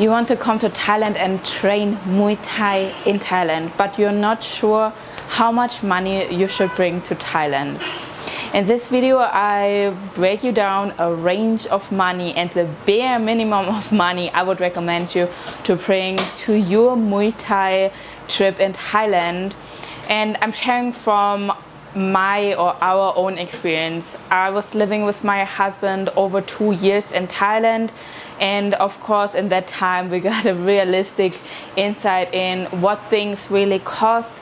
You want to come to Thailand and train Muay Thai in Thailand, but you're not sure how much money you should bring to Thailand. In this video, I break you down a range of money and the bare minimum of money I would recommend you to bring to your Muay Thai trip in Thailand. And I'm sharing from my or our own experience. I was living with my husband over 2 years in Thailand, and of course in that time we got a realistic insight in what things really cost.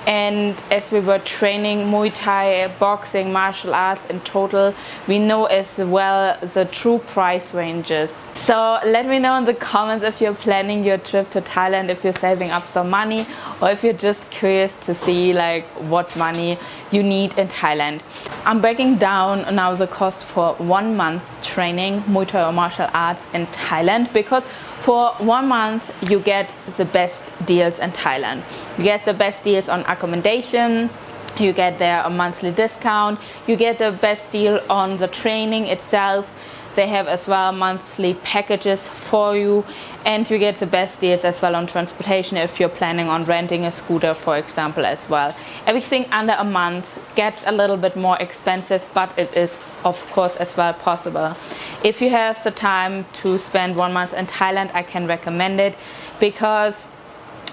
And as we were training Muay Thai, boxing, martial arts in total, we know as well the true price ranges. So let me know in the comments if you're planning your trip to Thailand, if you're saving up some money, or if you're just curious to see like what money you need in Thailand. I'm breaking down now the cost for 1 month training Muay Thai or martial arts in Thailand, because for 1 month you get the best deals in Thailand. You get the best deals on accommodation, you get there a monthly discount, you get the best deal on the training itself. They have as well monthly packages for you, and you get the best deals as well on transportation if you're planning on renting a scooter, for example, as well. Everything under a month gets a little bit more expensive, but it is of course as well possible. If you have the time to spend 1 month in Thailand, I can recommend it, because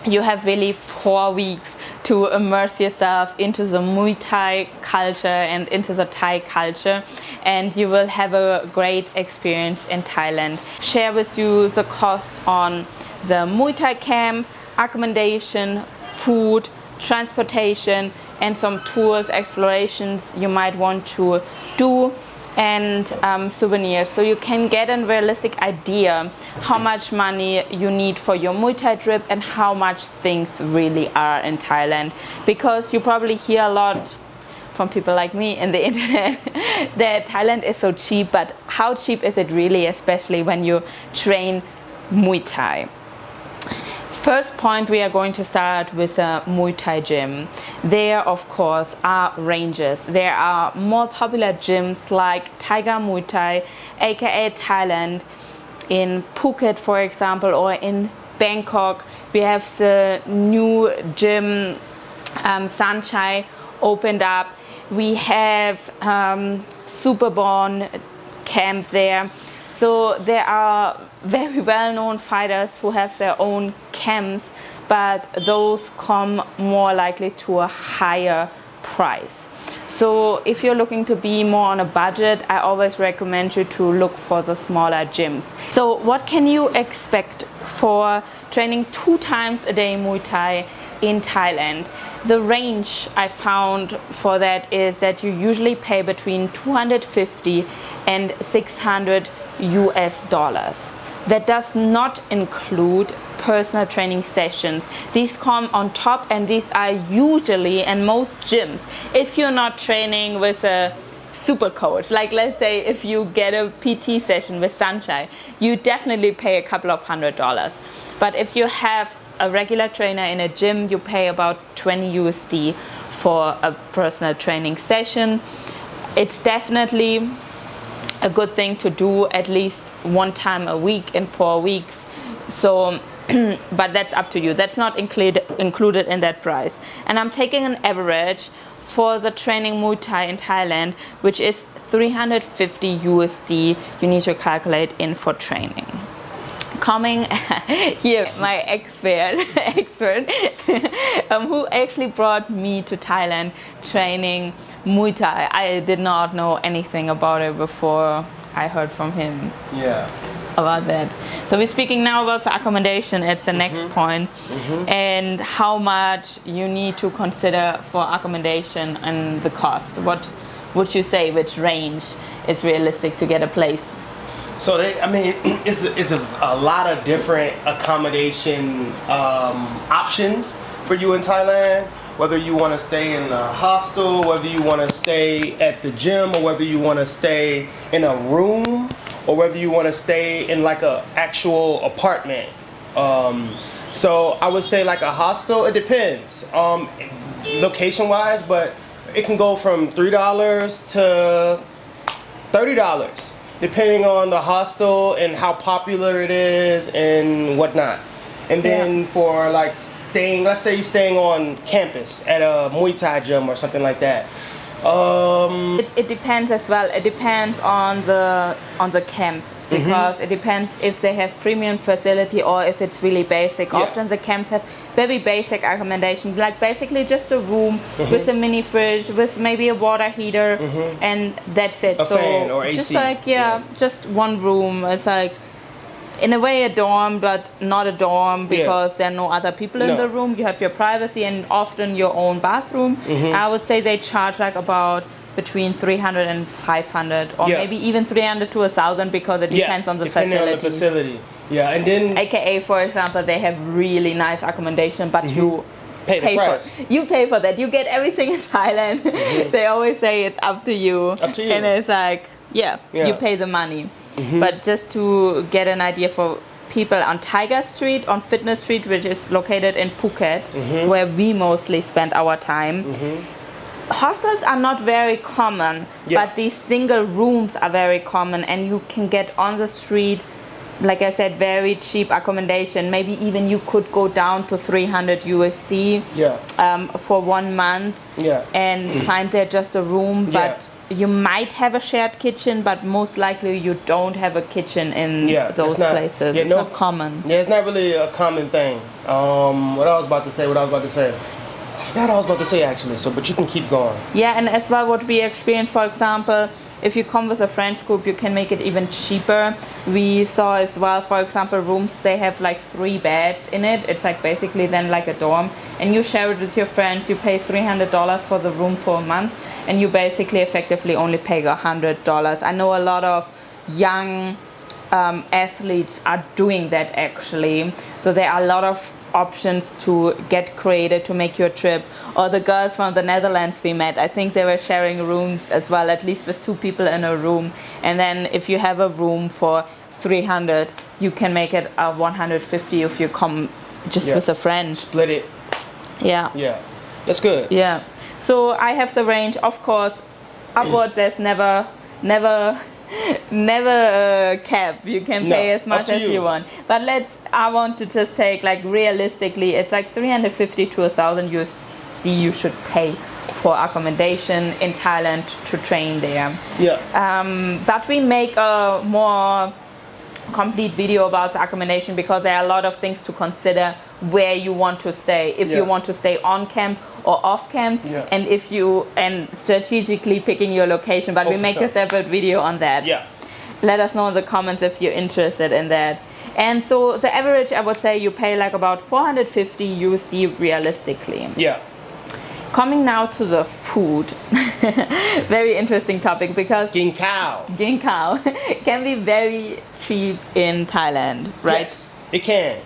you have really 4 weeks to immerse yourself into the Muay Thai culture and into the Thai culture, and you will have a great experience in Thailand. Share with you the cost on the Muay Thai camp, accommodation, food, transportation, and some tours, explorations you might want to do, and souvenirs, so you can get a realistic idea how much money you need for your Muay Thai trip and how much things really are in Thailand. Because you probably hear a lot from people like me in the internet that Thailand is so cheap, but how cheap is it really, especially when you train Muay Thai? First point, we are going to start with a Muay Thai gym. There of course are ranges. There are more popular gyms like Tiger Muay Thai, aka Thailand, in Phuket for example, or in Bangkok. We have the new gym Sunshine opened up. We have Superborn camp there. So there are very well-known fighters who have their own camps, but those come more likely to a higher price. So if you're looking to be more on a budget, I always recommend you to look for the smaller gyms. So what can you expect for training 2 times a day Muay Thai in Thailand? The range I found for that is that you usually pay between 250 and 600 US dollars. That does not include personal training sessions. These come on top, and these are usually in most gyms. If you're not training with a super coach, like let's say if you get a PT session with Sunshine, you definitely pay a couple of $100. But if you have a regular trainer in a gym, you pay about 20 USD for a personal training session. It's definitely a good thing to do at least 1 time a week in 4 weeks. So but that's up to you. That's not included in that price. And I'm taking an average for the training Muay Thai in Thailand, which is 350 USD you need to calculate in for training. Coming here, my expert who actually brought me to Thailand training Muay Thai. I did not know anything about it before I heard from him. Yeah. About that. So we're speaking now about the accommodation. It's the next point, and how much you need to consider for accommodation and the cost. What would you say, which range is realistic to get a place? So it's a lot of different accommodation options for you in Thailand. Whether you want to stay in a hostel, whether you want to stay at the gym, or whether you want to stay in a room, or whether you want to stay in like a actual apartment. So I would say like a hostel, it depends location wise, but it can go from $3 to $30. depending on the hostel and how popular it is and whatnot. And then for like staying, let's say you're staying on campus at a Muay Thai gym or something like that. It depends as well. It depends on the camp, because it depends if they have premium facility or if it's really basic. Often the camps have very basic accommodation, like basically just a room with a mini fridge, with maybe a water heater, and that's it. A fan or AC. Just like just one room. It's like in a way a dorm, but not a dorm, because there are no other people in the room. You have your privacy and often your own bathroom. I would say they charge like about between 300 and 500, or maybe even 300 to 1,000, because it depends on the facility. Yeah, and then AKA, for example, they have really nice accommodation, but you pay the price. You pay for that. You get everything in Thailand. They always say it's up to you. Up to you. And it's like, you pay the money. But just to get an idea for people on Tiger Street, on Fitness Street, which is located in Phuket, where we mostly spend our time, hostels are not very common, but these single rooms are very common, and you can get on the street, like I said, very cheap accommodation. Maybe even you could go down to 300 USD for 1 month and find there just a room, but you might have a shared kitchen, but most likely you don't have a kitchen in those places. It's not common. Yeah, it's not really a common thing. What I was about to say. I forgot what I was about to say actually, but you can keep going. Yeah, and as well what we experience, for example, if you come with a friends group, you can make it even cheaper. We saw as well, for example, rooms, they have like 3 beds in it. It's like basically then like a dorm, and you share it with your friends. You pay $300 for the room for a month, and you basically effectively only pay $100. I know a lot of young athletes are doing that actually. So there are a lot of options to get created to make your trip. Or the girls from the Netherlands we met, I think they were sharing rooms as well, at least with 2 people in a room. And then if you have a room for 300, you can make it 150 if you come just with a friend. Split it. Yeah. Yeah, that's good. Yeah. So I have the range, of course, upwards there's never a cap. You can pay as much as you want. But I want to just take like realistically, it's like 350 to 1,000 USD you should pay for accommodation in Thailand to train there. Yeah. But we make a more complete video about the accommodation, because there are a lot of things to consider where you want to stay, if you want to stay on camp or off camp, and strategically picking your location. But we make a separate video on that. Let us know in the comments if you're interested in that. And so the average, I would say you pay like about 450 USD realistically. Coming now to the food. Very interesting topic, because Ging Khao can be very cheap in Thailand, right? Yes, it can.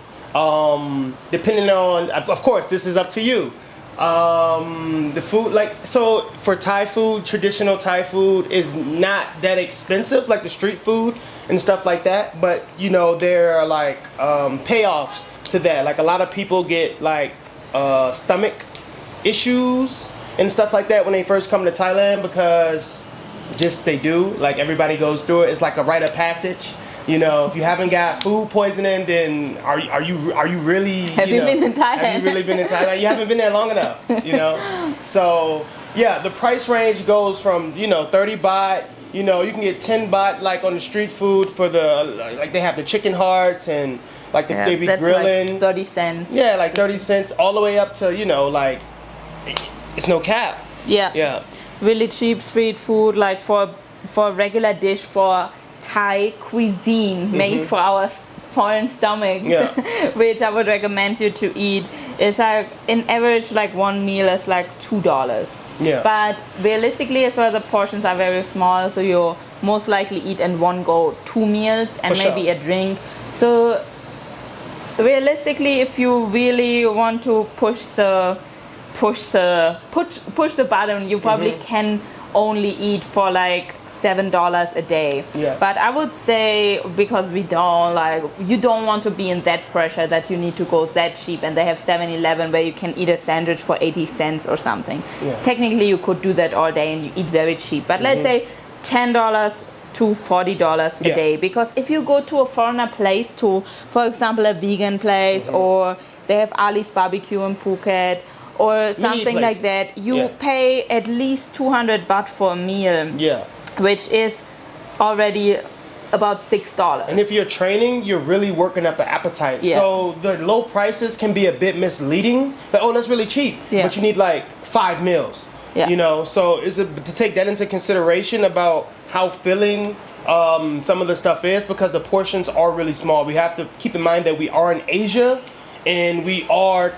Depending on, of course, this is up to you. The food, so for Thai food, traditional Thai food is not that expensive, like the street food and stuff like that. But there are like payoffs to that. Like a lot of people get like stomach issues and stuff like that when they first come to Thailand, because they do. Like everybody goes through it. It's like a rite of passage. If you haven't got food poisoning, then are you really? Have you been in Thailand? Have you really been in Thailand? You haven't been there long enough. So the price range goes from 30 baht. You can get 10 baht like on the street food for like they have the chicken hearts and like they be grilling. Like 30 cents. Yeah, like 30 cents all the way up to like it's no cap. Yeah. Really cheap street food, like for a regular dish for Thai cuisine made for our foreign stomachs, which I would recommend you to eat. It's like in average, like one meal is like $2. But realistically as well, the portions are very small, so you'll most likely eat in one go 2 meals and maybe a drink. So realistically, if you really want to push the button, you probably can only eat for like $7 a day. But I would say, because you don't want to be in that pressure that you need to go that cheap, and they have 7-Eleven where you can eat a sandwich for 80 cents or something. Technically you could do that all day and you eat very cheap, but let's say $10 to $40 a Yeah. day. Because if you go to a foreigner place, to, for example, a vegan place, or they have Ali's barbecue in Phuket, or something like places. that, you Yeah. pay at least 200 baht for a meal, Yeah. which is already about $6. And if you're training, you're really working up the appetite. Yeah. So the low prices can be a bit misleading. Like, oh, that's really cheap. Yeah. But you need like 5 meals. Yeah. You know, so is it to take that into consideration about how filling some of the stuff is, because the portions are really small. We have to keep in mind that we are in Asia and we are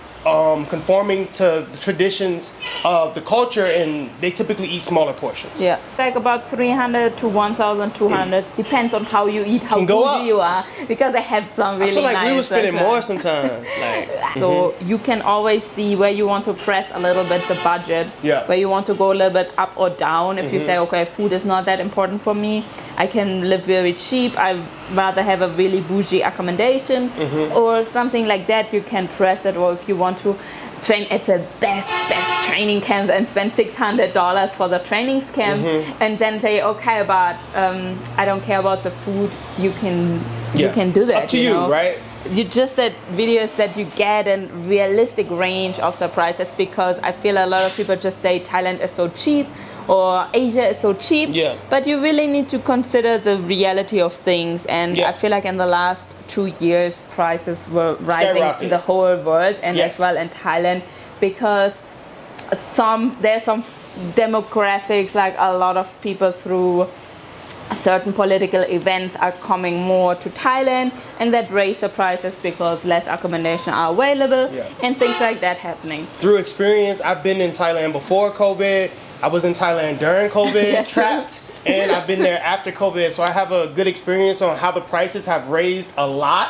conforming to the traditions of the culture, and they typically eat smaller portions. Yeah, like about 300 to 1,200. Depends on how you eat, how Can go up. good you are. Because I have some really I feel like nice we were spending more restaurants. sometimes. Like, So you can always see where you want to press a little bit the budget, Yeah. where you want to go a little bit up or down. If you say, okay, food is not that important for me, I can live very cheap, I'd rather have a really bougie accommodation, or something like that, you can press it. Or if you want to train at the best training camps and spend $600 for the training camp, and then say, okay, but I don't care about the food, you can do It's that. up to you, know? right? You just said videos that you get a realistic range of surprises, because I feel a lot of people just say Thailand is so cheap or Asia is so cheap, Yeah. but you really need to consider the reality of things. And Yeah. I feel like in the last 2 years prices were rising in Skyrocket. the whole world, and Yes. as well in Thailand, because there's some demographics, like a lot of people through certain political events are coming more to Thailand, and that raise the prices because less accommodation are available, Yeah. and things like that happening. Through experience, I've been in Thailand before COVID. I was in Thailand during COVID, Yes. trapped, and I've been there after COVID. So I have a good experience on how the prices have raised a lot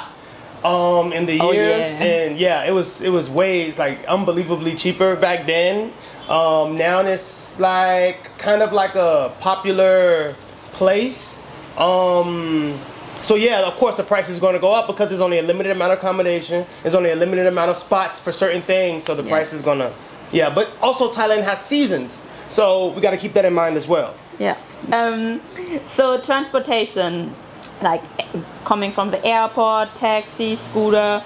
in the years. yeah. And yeah, it was ways like unbelievably cheaper back then. Now it's like kind of like a popular place. So yeah, of course the price is going to go up because there's only a limited amount of accommodation. There's only a limited amount of spots for certain things. So the price is going to, but also Thailand has seasons. So we got to keep that in mind as well. Yeah. So transportation, like coming from the airport, taxi, scooter,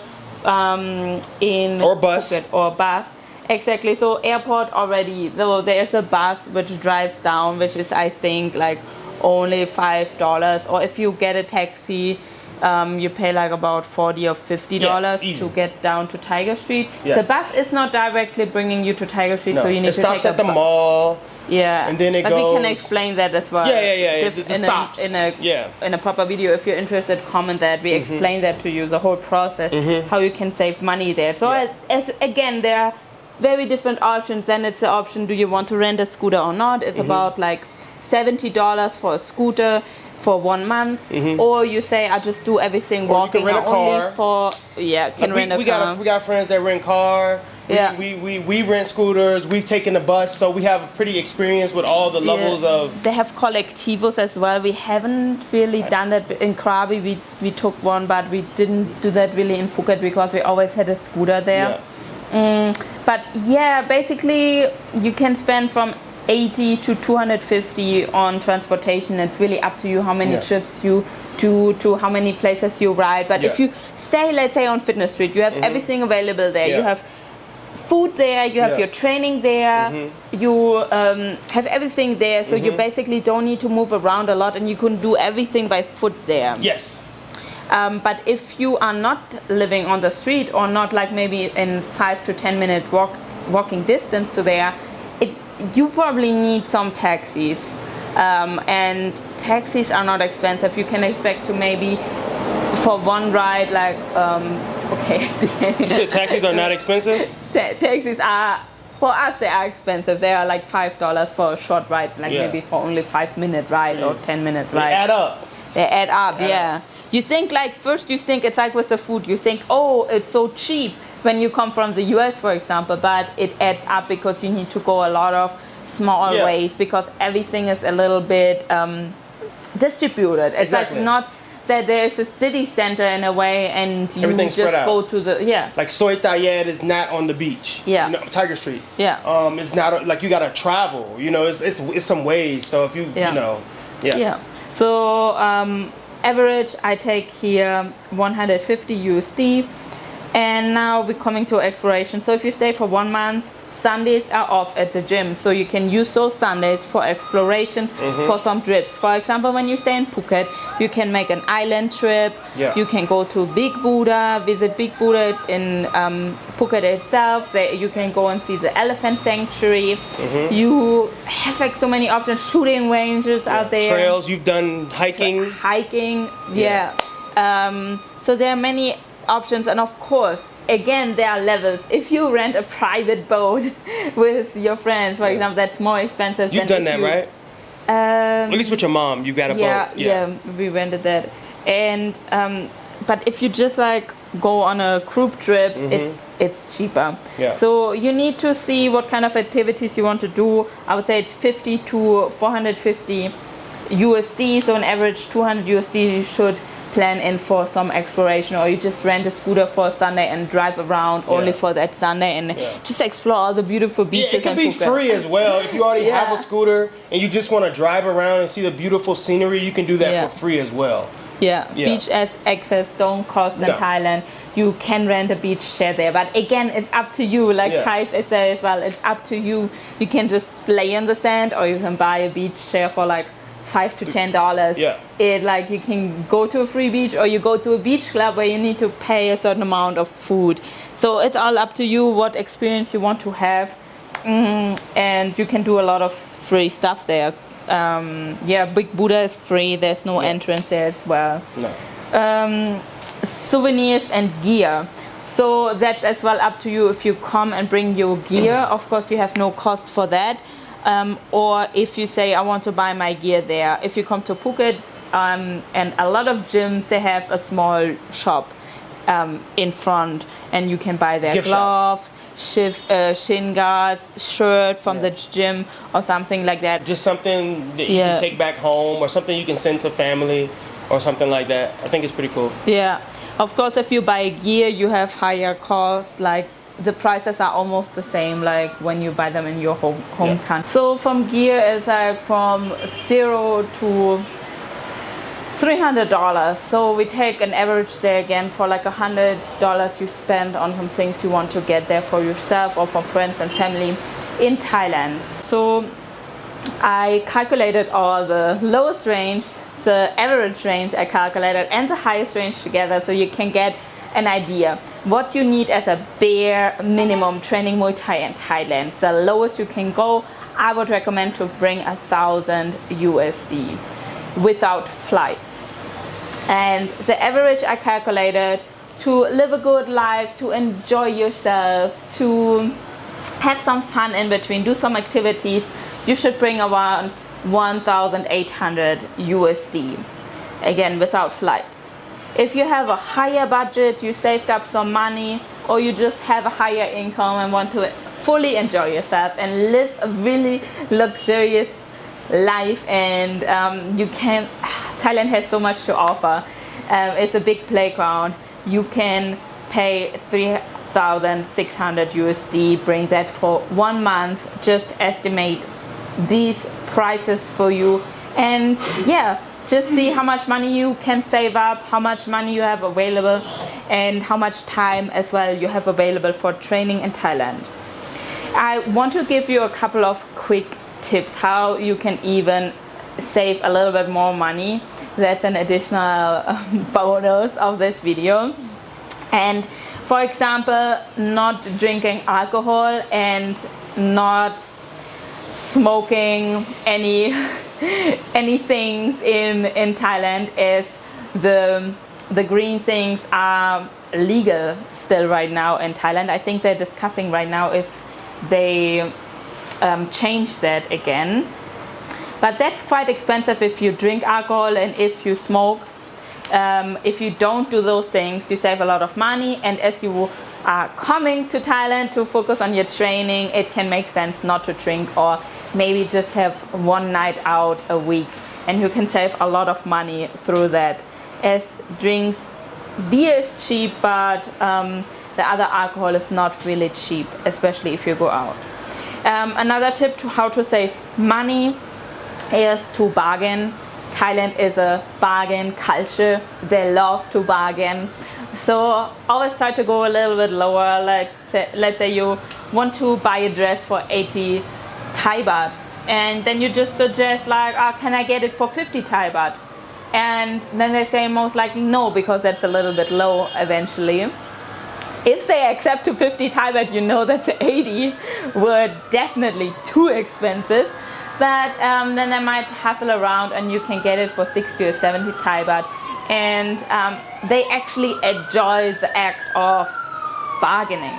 in Or bus. Phuket, or bus. Exactly. So airport already, though there's a bus which drives down, which is I think like only $5. Or if you get a taxi, you pay like about $40 or $50 easy. to get down to Tiger Street. Yeah. The bus is not directly bringing you to Tiger Street, No, so you need it to stops take at the a mall. Yeah, And then it but we can goes- explain that as well. Yeah. The In stops. in a proper video, if you're interested, comment that. We explain that to you, the whole process, how you can save money there. So as again, there are very different options. Then it's the option: do you want to rent a scooter or not? It's about like $70 for a scooter for 1 month, or you say I just do everything Or you walking. can rent a only car. for can rent a car. We got friends that rent car. Yeah. We rent scooters. We've taken the bus, so we have pretty experience with all the levels of. They have collectivos as well. We haven't really done that in Krabi. We took one, but we didn't do that really in Phuket because we always had a scooter there. But yeah, basically you can spend from 80 to 250 on transportation. It's really up to you how many trips you do, to how many places you ride. But if you stay, let's say on Fitness Street, you have everything available there. You have food there, you have your training there, you have everything there, so you basically don't need to move around a lot, and you can do everything by foot there. Yes. But if you are not living on the street, or not like maybe in 5 to 10 minute walking distance to there, you probably need some taxis. And taxis are not expensive. You can expect to maybe for one ride, like okay. You said taxis are not expensive? Taxis are, for us, they are expensive. They are like $5 for a short ride, like maybe for only 5-minute ride or 10-minute ride. They add up. They add up, You think like, first you think it's like with the food, you think, oh, it's so cheap when you come from the US, for example, but it adds up because you need to go a lot of small ways, because everything is a little bit distributed. It's like not that there's a city center in a way, and you Everything's just spread out. go to the Like Soi Thayet is not on the beach. Yeah. You know, Tiger Street. Yeah. It's not like you gotta travel. You know, it's some ways. So if you you know, So average, I take here 150 USD. And now we're coming to exploration. So if you stay for 1 month, Sundays are off at the gym, so you can use those Sundays for explorations, for some trips. For example, when you stay in Phuket, you can make an island trip. Yeah. You can go to Big Buddha, visit Big Buddha. It's in Phuket itself. You can go and see the elephant sanctuary. You have like so many options. Shooting ranges out there. Trails. You've done hiking. Hiking, yeah. So there are many options, and of course, again, there are levels. If you rent a private boat with your friends, for example, that's more expensive. You've done that, right? At least with your mom, you got a boat. Yeah, we rented that. And but if you just like go on a group trip, it's cheaper. Yeah. So you need to see what kind of activities you want to do. I would say it's 50 to 450 USD. So on average, 200 USD you should plan in for some exploration, or you just rent a scooter for a Sunday and drive around only for that Sunday and just explore all the beautiful beaches. It can be free as well. If you already have a scooter and you just want to drive around and see the beautiful scenery, you can do that for free as well. Beach as access don't cost in Thailand. You can rent a beach chair there, but again, it's up to you. Like Thai says as well, it's up to you. You can just lay on the sand, or you can buy a beach chair for like $5 to $10. It like you can go to a free beach, or you go to a beach club where you need to pay a certain amount of food. So it's all up to you what experience you want to have, and you can do a lot of free stuff there. Big Buddha is free. There's no entrance there as well. Souvenirs and gear. So that's as well up to you. If you come and bring your gear, of course you have no cost for that. Or if you say, I want to buy my gear there. If you come to Phuket, and a lot of gyms, they have a small shop in front, and you can buy their gloves, shin guards, shirt from the gym, or something like that. Just something that you can take back home, or something you can send to family, or something like that. I think it's pretty cool. Yeah. Of course, if you buy gear, you have higher costs, like the prices are almost the same like when you buy them in your home country. So from gear, it's like from $0 to $300. So we take an average there again for like $100 you spend on some things you want to get there for yourself or for friends and family in Thailand. So I calculated all the lowest range, the average range I calculated, and the highest range together, so you can get an idea what you need as a bare minimum training Muay Thai in Thailand. The lowest you can go, I would recommend to bring 1,000 USD without flights. And the average I calculated to live a good life, to enjoy yourself, to have some fun in between, do some activities, you should bring around 1,800 USD, again without flights. If you have a higher budget, you saved up some money, or you just have a higher income and want to fully enjoy yourself and live a really luxurious life, and Thailand has so much to offer. It's a big playground. You can pay 3,600 USD, bring that for 1 month, just estimate these prices for you, and just see how much money you can save up, how much money you have available, and how much time as well you have available for training in Thailand. I want to give you a couple of quick tips how you can even save a little bit more money. That's an additional bonus of this video. And for example, not drinking alcohol and not smoking any things in Thailand, as the green things are legal still right now in Thailand. I think they're discussing right now if they change that again. But that's quite expensive if you drink alcohol and if you smoke. If you don't do those things, you save a lot of money, and as you are coming to Thailand to focus on your training, it can make sense not to drink, or maybe just have one night out a week, and you can save a lot of money through that. As beer is cheap, but the other alcohol is not really cheap, especially if you go out. Another tip to how to save money is to bargain. Thailand is a bargain culture. They love to bargain. So always try to go a little bit lower. Like let's say you want to buy a dress for 80 Thai baht, and then you just suggest like, can I get it for 50 Thai baht? And then they say most likely no, because that's a little bit low eventually. If they accept to 50 Thai baht, you know that the 80 were definitely too expensive. But then they might hustle around and you can get it for 60 or 70 Thai baht. And they actually enjoy the act of bargaining.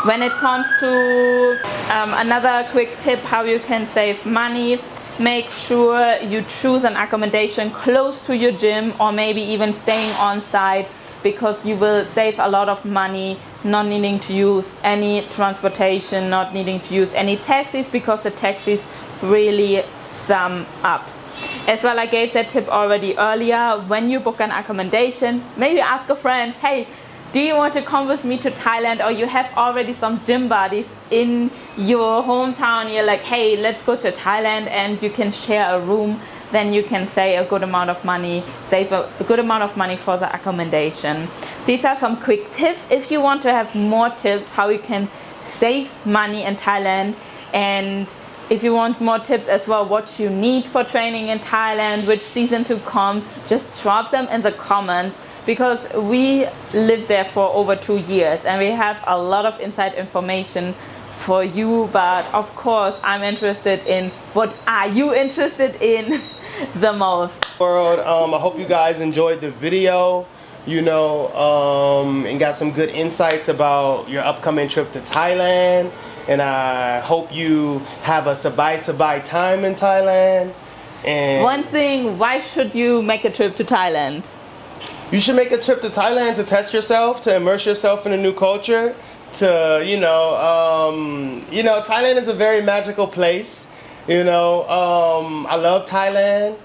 When it comes to another quick tip how you can save money, make sure you choose an accommodation close to your gym, or maybe even staying on site, because you will save a lot of money not needing to use any transportation, not needing to use any taxis, because the taxis really sum up. As well, I gave that tip already earlier. When you book an accommodation, maybe ask a friend, hey, do you want to come with me to Thailand? Or you have already some gym buddies in your hometown. You're like, hey, let's go to Thailand, and you can share a room. Then you can save a good amount of money for the accommodation. These are some quick tips. If you want to have more tips how you can save money in Thailand, and if you want more tips as well, what you need for training in Thailand, which season to come, just drop them in the comments, because we lived there for over 2 years and we have a lot of inside information for you. But of course, I'm interested in what are you interested in the most. World, I hope you guys enjoyed the video, and got some good insights about your upcoming trip to Thailand. And I hope you have a sabai time in Thailand. And one thing, why should you make a trip to Thailand? You should make a trip to Thailand to test yourself, to immerse yourself in a new culture, to, Thailand is a very magical place. I love Thailand.